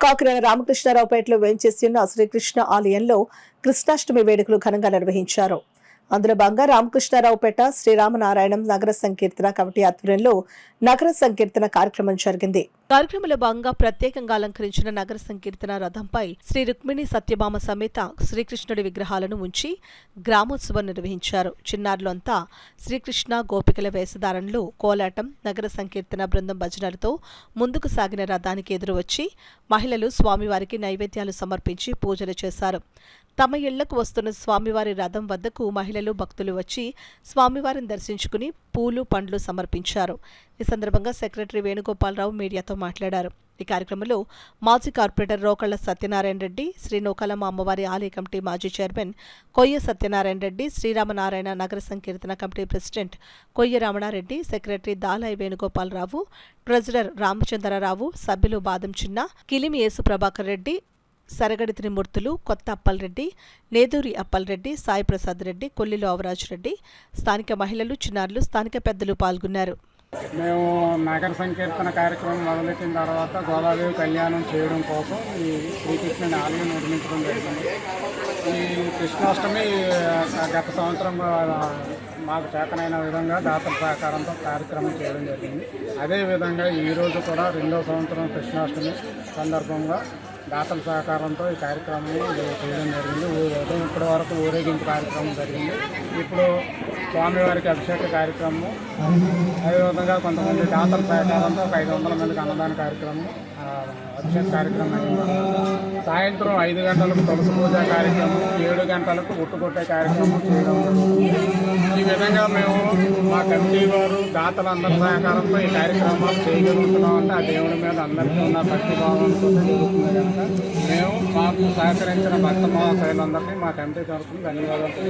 కాకినాడ రామకృష్ణారావుపేటలో వేంచేసిన శ్రీకృష్ణ ఆలయంలో కృష్ణాష్టమి వేడుకలు ఘనంగా నిర్వహించారు. అందులో భాగంగా రామకృష్ణారావుపేట శ్రీరామనారాయణం నగర సంకీర్తన కమిటీ ఆధ్వర్యంలో నగర సంకీర్తన కార్యక్రమం జరిగింది. కార్యక్రమంలో భాగంగా ప్రత్యేకంగా అలంకరించిన నగర సంకీర్తన రథంపై శ్రీ రుక్మిణి సత్యభామ సమేత శ్రీకృష్ణుడి విగ్రహాలను ఉంచి గ్రామోత్సవం నిర్వహించారు. చిన్నారులు అంతా శ్రీకృష్ణ గోపికల వేషధారణలో కోలాటం, నగర సంకీర్తన బృందం భజనలతో ముందుకు సాగిన రథానికి ఎదురు వచ్చి మహిళలు స్వామివారికి నైవేద్యాలు సమర్పించి పూజలు చేశారు. తమ ఇళ్లకు వస్తున్న స్వామివారి రథం వద్దకు మహిళలు, భక్తులు వచ్చి స్వామివారిని దర్శించుకుని పూలు, పండ్లు సమర్పించారు. ఈ సందర్భంగా సెక్రటరీ వేణుగోపాలరావు మీడియాతో మాట్లాడారు. ఈ కార్యక్రమంలో మాజీ కార్పొరేటర్ రోకళ్ల సత్యనారాయణ రెడ్డి, శ్రీ నూకాలమ్మ అమ్మవారి ఆలయ కమిటీ మాజీ చైర్మన్ కొయ్య సత్యనారాయణ రెడ్డి, శ్రీరామనారాయణ నగర సంకీర్తన కమిటీ ప్రెసిడెంట్ కొయ్య రమణారెడ్డి, సెక్రటరీ దాలాయి వేణుగోపాలరావు, ట్రెజరర్ రామచంద్రరావు, సభ్యులు బాదం చిన్న, కిలిమి యేసు ప్రభాకర్ రెడ్డి, సరగడి త్రిమూర్తులు, కొత్త అప్పలరెడ్డి, నేదూరి అప్పలరెడ్డి, సాయి ప్రసాద్ రెడ్డి, కొల్లిలో అవరాజ్ రెడ్డి, స్థానిక మహిళలు, చిన్నారులు, స్థానిక పెద్దలు పాల్గొన్నారు. మేము నగర సంకీర్తన కార్యక్రమం మొదలెట్టిన తర్వాత గోదాదేవి కళ్యాణం చేయడం కోసం ఈ శ్రీకృష్ణుని ఆలయం నిర్మించడం జరిగింది. ఈ కృష్ణాష్టమి గత సంవత్సరం మాకు చేతనైన విధంగా దాతల సహకారంతో కార్యక్రమం చేయడం జరిగింది. అదేవిధంగా ఈరోజు కూడా 2వ సంవత్సరం కృష్ణాష్టమి సందర్భంగా దాతల సహకారంతో ఈ కార్యక్రమం చేయడం జరిగింది. ఉదయం ఇప్పటి వరకు ఊరేగింపు కార్యక్రమం జరిగింది. ఇప్పుడు స్వామివారికి అభిషేక కార్యక్రమం, అదేవిధంగా కొంతమంది దాతల సహకారంతో 500 మందికి అన్నదాన కార్యక్రమం, అభిషేక కార్యక్రమం అయింది. సాయంత్రం 5 గంటలకు తులసి పూజ కార్యక్రమం, 7 గంటలకు ఉట్టుకొట్టే కార్యక్రమం చేయడం జరుగుతుంది. ఈ విధంగా మేము మా కమిటీ వారు దాతలందరి సహకారంతో ఈ కార్యక్రమాలు చేయగలుగుతున్నామంటే ఆ దేవుడి మీద అందరికీ ఉన్న భక్తి భావంతో జరుగుతుంది కనుక మేము మాకు సహకరించిన భక్త మహాశైలందరినీ మా కమిటీ తరఫున ధన్యవాదాలు.